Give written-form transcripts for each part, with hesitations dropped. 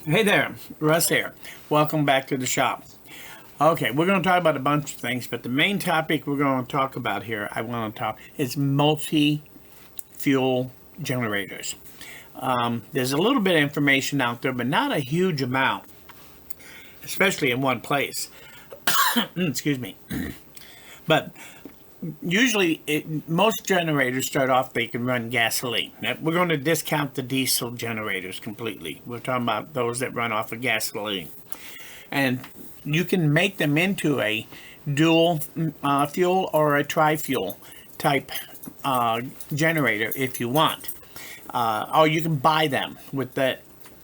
Hey there, Russ here. Welcome back to the shop. Okay, we're going to talk about a bunch of things, but the main topic we're going to talk about here, I want to talk, is multi-fuel generators. There's a little bit of information out there, but not a huge amount, especially in one place. Excuse me. But usually, most generators start off, they can run gasoline. Now, we're going to discount the diesel generators completely. We're talking about those that run off of gasoline. And you can make them into a dual fuel or a tri-fuel type generator if you want. Or you can buy them with that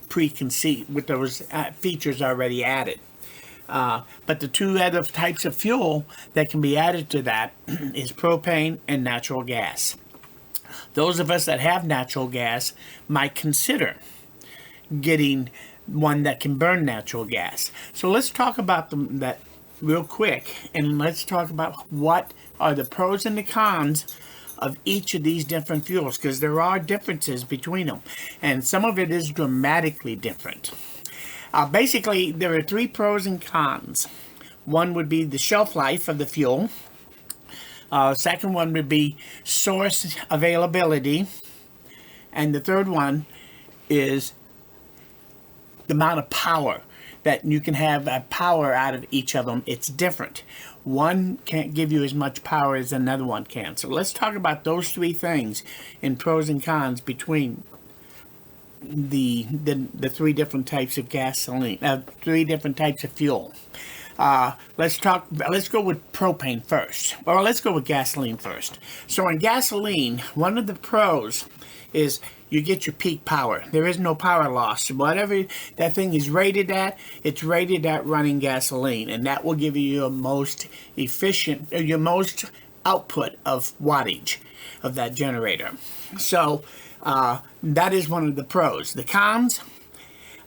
preconceived, with those features already added. But the two other types of fuel that can be added to that is propane and natural gas. Those of us that have natural gas might consider getting one that can burn natural gas. So let's talk about that real quick, and let's talk about what are the pros and the cons of each of these different fuels, because there are differences between them, and some of it is dramatically different. Basically, there are three pros and cons. One would be the shelf life of the fuel. Second one would be source availability. And the third one is the amount of power that you can have power out of each of them. It's different. One can't give you as much power as another one can. So let's talk about those three things in pros and cons between the three different types of gasoline, three different types of fuel. Let's go with propane first, or let's go with gasoline first. So in gasoline, one of the pros is you get your peak power. There is no power loss. Whatever that thing is rated at, it's rated at running gasoline, and that will give you your most efficient, your most output of wattage of that generator. So that is one of the pros. The cons,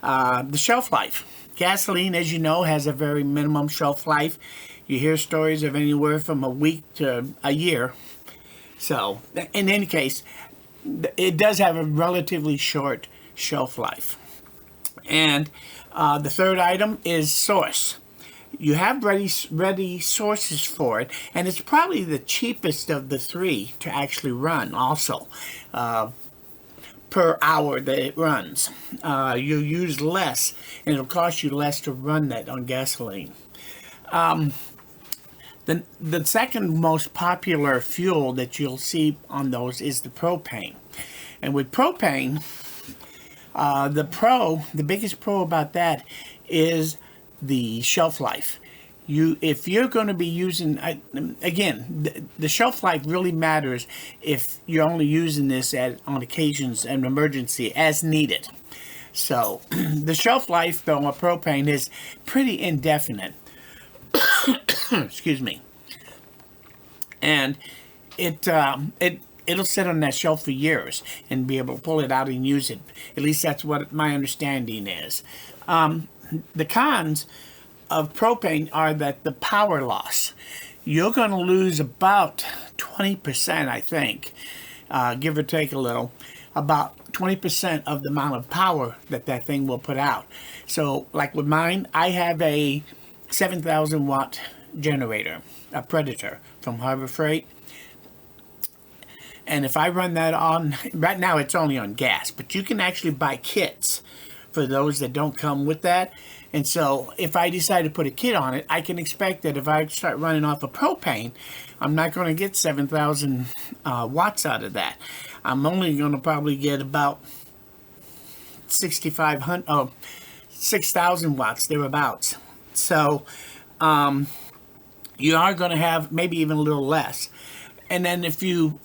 the shelf life. Gasoline, as you know, has a very minimum shelf life. You hear stories of anywhere from a week to a year. So, in any case, it does have a relatively short shelf life. And the third item is source. You have ready sources for it, and it's probably the cheapest of the three to actually run also. Per hour that it runs. You use less, and it'll cost you less to run that on gasoline. The second most popular fuel that you'll see on those is the propane. And with propane, the biggest pro about that is the shelf life. If you're going to be using, again, the shelf life really matters if you're only using this on occasions and emergency as needed. So the shelf life, though, of propane is pretty indefinite. Excuse me. And it'll sit on that shelf for years and be able to pull it out and use it. At least that's what my understanding is. The cons of propane are that the power loss. You're going to lose about 20%, I think, give or take a little, about 20% of the amount of power that thing will put out. So, like with mine, I have a 7,000 watt generator, a Predator from Harbor Freight. And if I run that on, right now it's only on gas, but you can actually buy kits for those that don't come with that. And so if I decide to put a kit on it, I can expect that if I start running off of propane, I'm not going to get 7,000 watts out of that. I'm only going to probably get about 6,000 watts, thereabouts. So you are going to have maybe even a little less. And then if you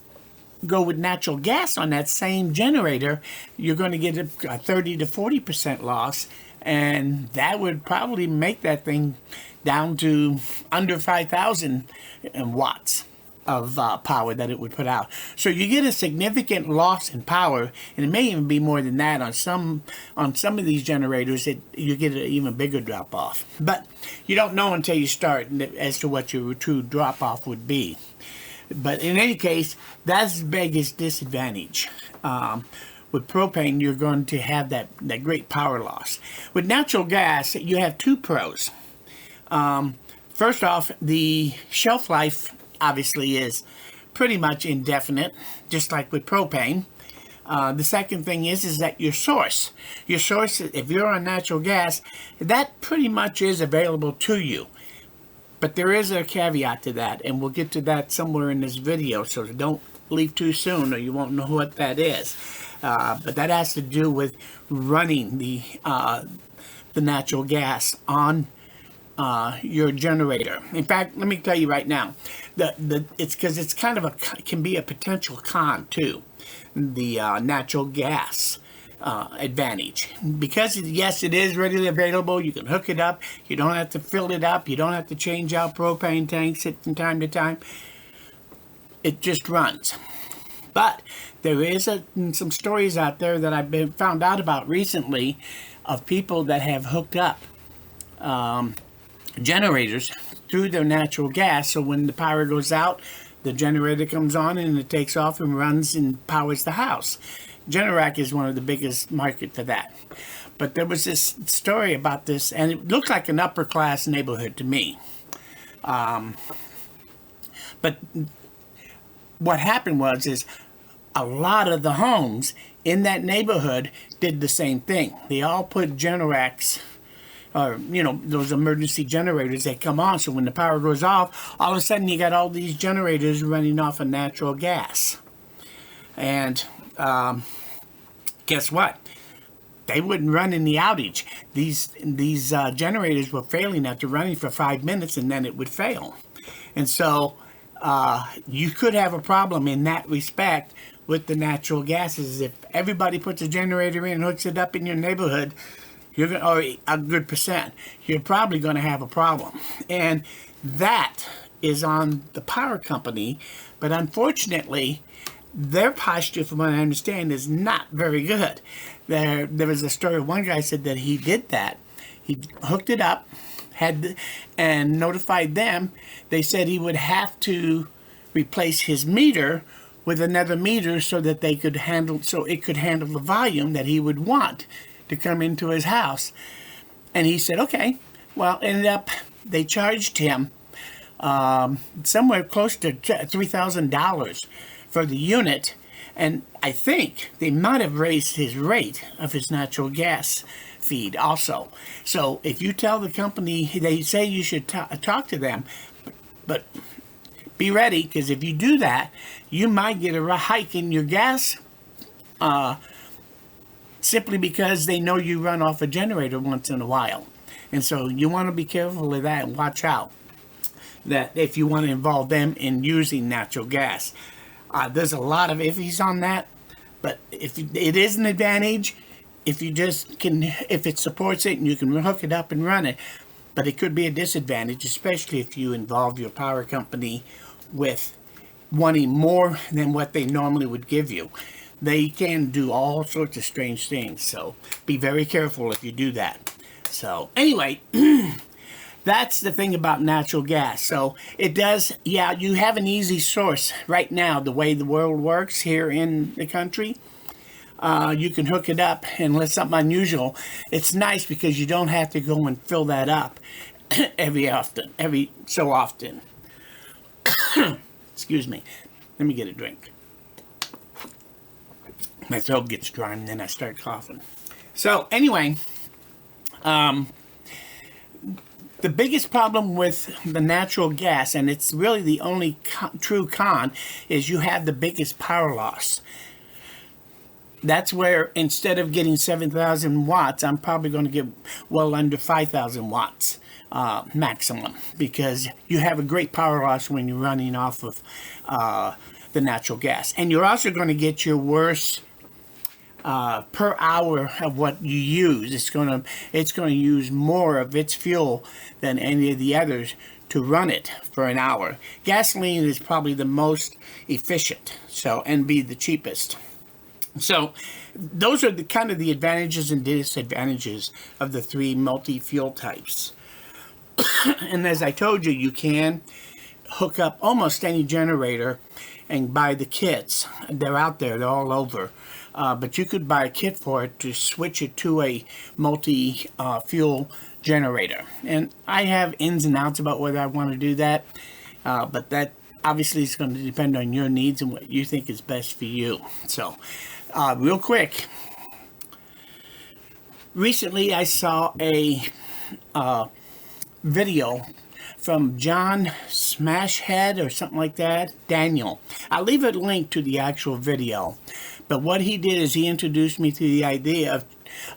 go with natural gas on that same generator, you're going to get a 30 to 40% loss, and that would probably make that thing down to under 5,000 watts of power that it would put out. So you get a significant loss in power, and it may even be more than that on some of these generators. You get an even bigger drop off, but you don't know until you start as to what your true drop off would be. But in any case, that's the biggest disadvantage. with propane, you're going to have that great power loss. With natural gas, you have two pros. First off, the shelf life obviously is pretty much indefinite, just like with propane. The second thing is that your source, if you're on natural gas, that pretty much is available to you. But there is a caveat to that, and we'll get to that somewhere in this video, so don't leave too soon or you won't know what that is. But that has to do with running the natural gas on your generator. In fact, let me tell you right now, it's because it's kind of can be a potential con too, the natural gas advantage, because yes, it is readily available. You can hook it up. You don't have to fill it up. You don't have to change out propane tanks from time to time. It just runs. But there is some stories out there that I've found out about recently of people that have hooked up generators through their natural gas. So when the power goes out, the generator comes on and it takes off and runs and powers the house. Generac is one of the biggest market for that. But there was this story about this, and it looked like an upper class neighborhood to me. But what happened is a lot of the homes in that neighborhood did the same thing. They all put Generacs, or those emergency generators that come on. So when the power goes off, all of a sudden you got all these generators running off of natural gas. And guess what? They wouldn't run in the outage. These generators were failing after running for 5 minutes, and then it would fail. And so you could have a problem in that respect with the natural gases. If everybody puts a generator in and hooks it up in your neighborhood, or a good percent, you're probably going to have a problem. And that is on the power company. But unfortunately, their posture, from what I understand, is not very good. There was a story. One guy said that he did that. He hooked it up, and notified them. They said he would have to replace his meter with another meter so that it could handle the volume that he would want to come into his house. And he said, okay. Well, ended up they charged him somewhere close to $3,000 for the unit, and I think they might have raised his rate of his natural gas feed also. So if you tell the company, they say you should talk to them, but be ready, because if you do that, you might get a hike in your gas simply because they know you run off a generator once in a while. And so you want to be careful of that and watch out that if you want to involve them in using natural gas. There's a lot of ifs on that, but if it is an advantage, if it supports it and you can hook it up and run it, but it could be a disadvantage, especially if you involve your power company with wanting more than what they normally would give you. They can do all sorts of strange things, so be very careful if you do that. So anyway, that's the thing about natural gas. So it does, yeah, you have an easy source right now. The way the world works here in the country, you can hook it up unless something unusual. It's nice because you don't have to go and fill that up every so often. Excuse me. Let me get a drink. My throat gets dry and then I start coughing. So anyway, the biggest problem with the natural gas, and it's really the only true con, is you have the biggest power loss. That's where instead of getting 7,000 watts, I'm probably going to get well under 5,000 watts maximum, because you have a great power loss when you're running off of the natural gas. And you're also going to get your worst per hour of what you use. It's going to use more of its fuel than any of the others to run it for an hour. Gasoline is probably the most efficient, and be the cheapest. So those are the kind of the advantages and disadvantages of the three multi-fuel types. And as I told you, you can hook up almost any generator and buy the kits. They're out there. They're all over. but you could buy a kit for it to switch it to a multi-fuel generator. And I have ins and outs about whether I want to do that, but that obviously is going to depend on your needs and what you think is best for you. So, real quick, recently I saw a video from John Smashhead or something like that, Daniel. I'll leave a link to the actual video. But what he did is he introduced me to the idea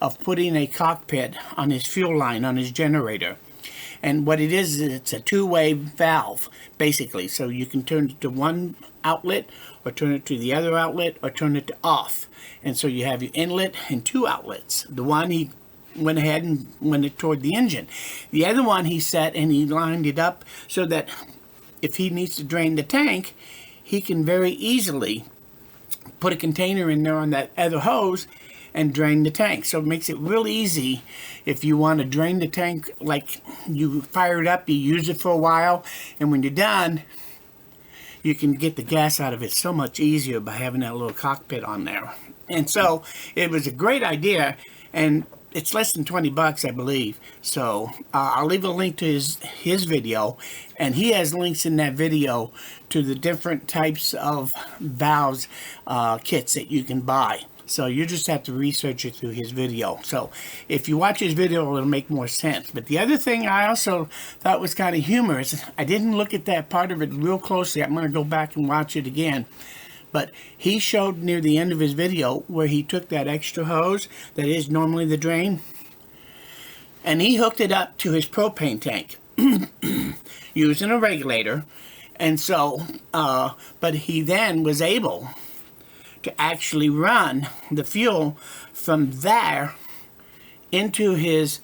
of putting a cockpit on his fuel line, on his generator. And what it is it's a two-way valve, basically. So you can turn it to one outlet, or turn it to the other outlet, or turn it to off. And so you have your inlet and two outlets. The one he went ahead and went it toward the engine. The other one he set and he lined it up so that if he needs to drain the tank, he can very easily put a container in there on that other hose and drain the tank. So it makes it really easy if you want to drain the tank, like you fire it up, you use it for a while, and when you're done, you can get the gas out of it so much easier by having that little cockpit on there. And so it was a great idea, and it's less than 20 bucks, I believe. So I'll leave a link to his video, and he has links in that video to the different types of valves kits that you can buy. So you just have to research it through his video. So if you watch his video, it'll make more sense. But the other thing I also thought was kind of humorous, I didn't look at that part of it real closely. I'm going to go back and watch it again. But he showed near the end of his video where he took that extra hose that is normally the drain, and he hooked it up to his propane tank using a regulator. And so, but he then was able to actually run the fuel from there into his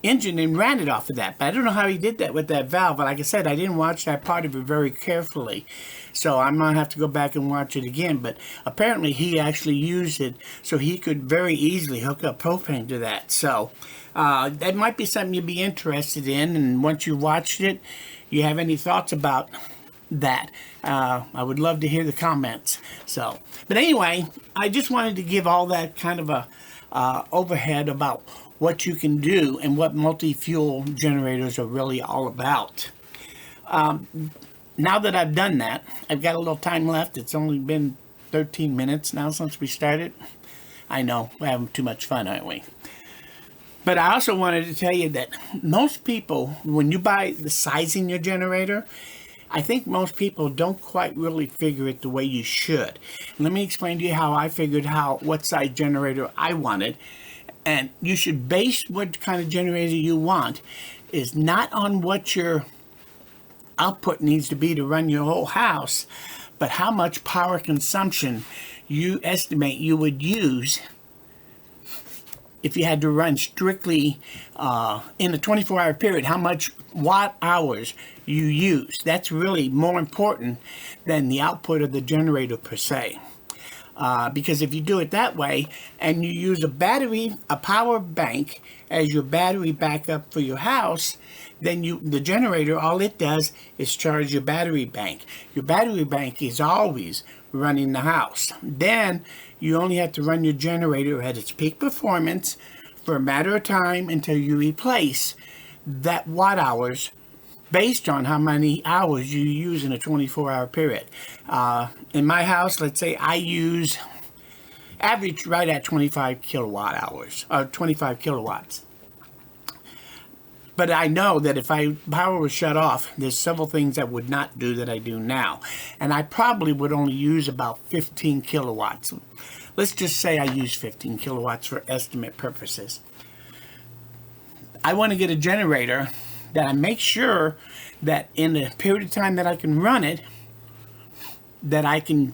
engine and ran it off of that. But I don't know how he did that with that valve. But like I said, I didn't watch that part of it very carefully, so I'm gonna have to go back and watch it again. But apparently he actually used it so he could very easily hook up propane to that. So that might be something you'd be interested in, and once you watched it, you have any thoughts about that, I would love to hear the comments. So, but anyway, I just wanted to give all that kind of a overhead about what you can do and what multi-fuel generators are really all about. Now that I've done that, I've got a little time left. It's only been 13 minutes now since we started. I know, we're having too much fun, aren't we? But I also wanted to tell you that most people, when you buy the sizing your generator, I think most people don't quite really figure it the way you should. Let me explain to you how I figured what size generator I wanted. And you should base what kind of generator you want is not on what your output needs to be to run your whole house, but how much power consumption you estimate you would use if you had to run strictly in a 24-hour period, how much watt hours you use. That's really more important than the output of the generator per se. Because if you do it that way and you use a power bank as your battery backup for your house, then the generator, all it does is charge your battery bank. Your battery bank is always running the house. Then you only have to run your generator at its peak performance for a matter of time until you replace that watt hours based on how many hours you use in a 24-hour period. In my house, let's say I use average right at 25 kilowatt hours, or 25 kilowatts. But I know that if power was shut off, there's several things I would not do that I do now. And I probably would only use about 15 kilowatts. Let's just say I use 15 kilowatts for estimate purposes. I want to get a generator that I make sure that in the period of time that I can run it, that I can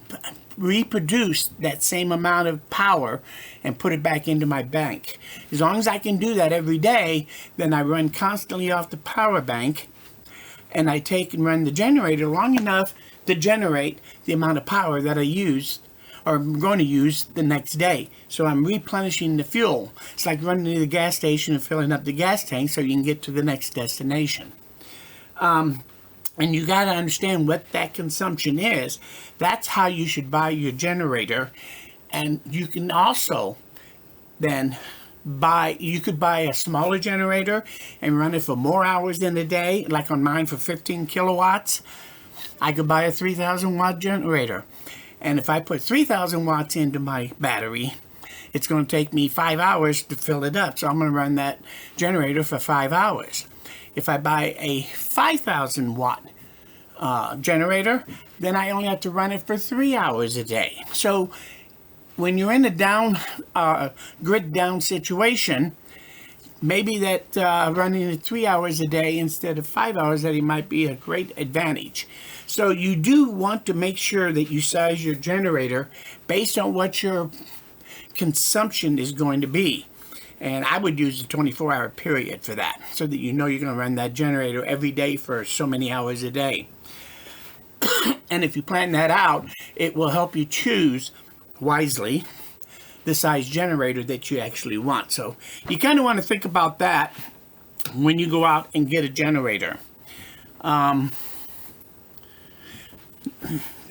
reproduce that same amount of power and put it back into my bank. As long as I can do that every day, then I run constantly off the power bank, and I take and run the generator long enough to generate the amount of power that I used or I'm going to use the next day. So I'm replenishing the fuel. It's like running to the gas station and filling up the gas tank so you can get to the next destination. And you got to understand what that consumption is. That's how you should buy your generator. And you can also then you could buy a smaller generator and run it for more hours in a day, like on mine for 15 kilowatts. I could buy a 3,000 watt generator. And if I put 3,000 watts into my battery, it's going to take me 5 hours to fill it up. So I'm going to run that generator for 5 hours. If I buy a 5,000 watt generator, then I only have to run it for 3 hours a day. So when you're in a grid down situation, maybe that running it 3 hours a day instead of 5 hours a day might be a great advantage. So you do want to make sure that you size your generator based on what your consumption is going to be. And I would use a 24-hour period for that, so that you know you're going to run that generator every day for so many hours a day. And if you plan that out, it will help you choose wisely the size generator that you actually want. So you kind of want to think about that when you go out and get a generator. The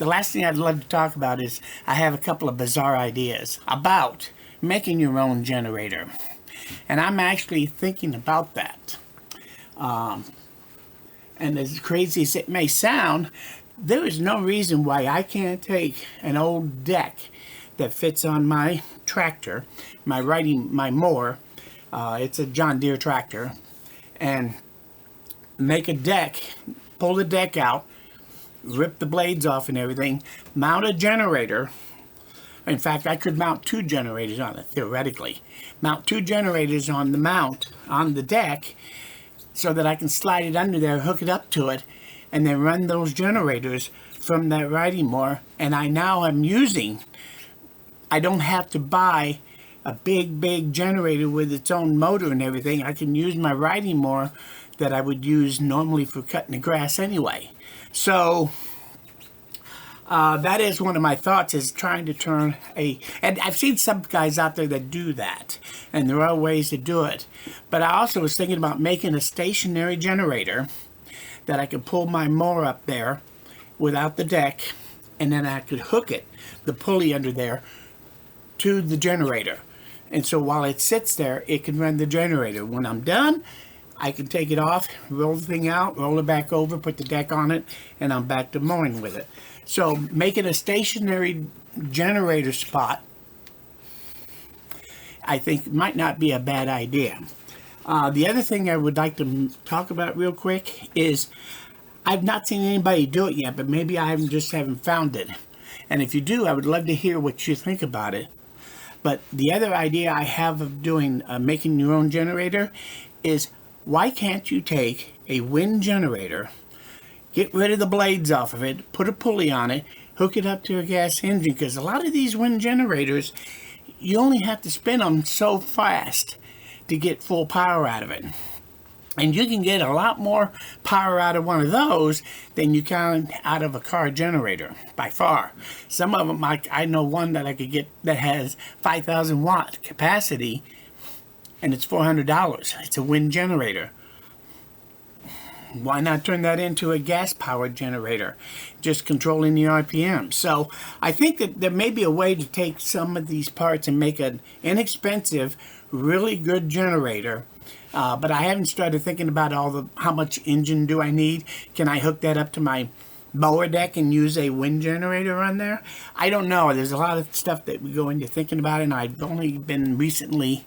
last thing I'd love to talk about is I have a couple of bizarre ideas about making your own generator. And I'm actually thinking about that. And as crazy as it may sound, there is no reason why I can't take an old deck that fits on my tractor, my mower. It's a John Deere tractor, and make a deck, pull the deck out, rip the blades off and everything, mount a generator. In fact, I could mount 2 generators on it, theoretically. Mount 2 generators on the deck, so that I can slide it under there, hook it up to it, and then run those generators from that riding mower. And I don't have to buy a big generator with its own motor and everything. I can use my riding mower that I would use normally for cutting the grass anyway. So that is one of my thoughts, is trying to turn and I've seen some guys out there that do that, and there are ways to do it. But I also was thinking about making a stationary generator that I could pull my mower up there without the deck, and then I could hook the pulley under there, to the generator. And so while it sits there, it can run the generator. When I'm done, I can take it off, roll the thing out, roll it back over, put the deck on it, and I'm back to mowing with it. So making a stationary generator spot, I think, might not be a bad idea. The other thing I would like to talk about real quick is, I've not seen anybody do it yet, but maybe I just haven't found it. And if you do, I would love to hear what you think about it. But the other idea I have of doing, making your own generator, is why can't you take a wind generator, get rid of the blades off of it, put a pulley on it, hook it up to a gas engine? Because a lot of these wind generators, you only have to spin them so fast to get full power out of it. And you can get a lot more power out of one of those than you can out of a car generator, by far. Some of them, I know one that I could get that has 5,000 watt capacity, and it's $400. It's a wind generator. Why not turn that into a gas-powered generator, just controlling the RPM? So I think that there may be a way to take some of these parts and make an inexpensive, really good generator. But I haven't started thinking about how much engine do I need. Can I hook that up to my mower deck and use a wind generator on there? I don't know. There's a lot of stuff that we go into thinking about, and I've only been recently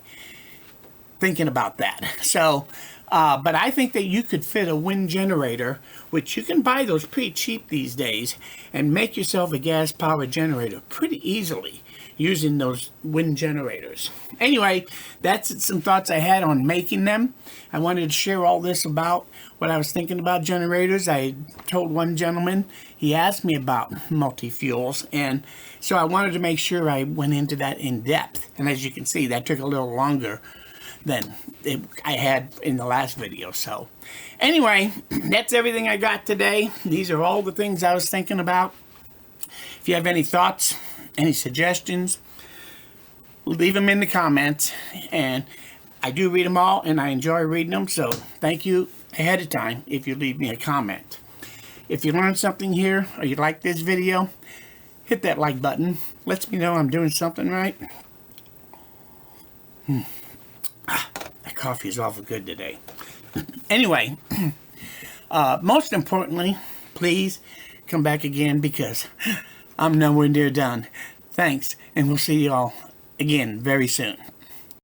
thinking about that. So, but I think that you could fit a wind generator, which you can buy those pretty cheap these days, and make yourself a gas-powered generator pretty easily using those wind generators. Anyway, that's some thoughts I had on making them. I wanted to share all this about what I was thinking about generators. I told one gentleman, he asked me about multi-fuels, and so I wanted to make sure I went into that in depth. And as you can see, that took a little longer than I had in the last video. So anyway, that's everything I got today. These are all the things I was thinking about. If you have any thoughts, any suggestions, leave them in the comments, and I do read them all, and I enjoy reading them, so thank you ahead of time if you leave me a comment. If you learned something here or you like this video, hit that like button. Lets me know I'm doing something right. That coffee is awful good today. Anyway, most importantly, please come back again because I'm nowhere near done. Thanks, and we'll see you all again very soon.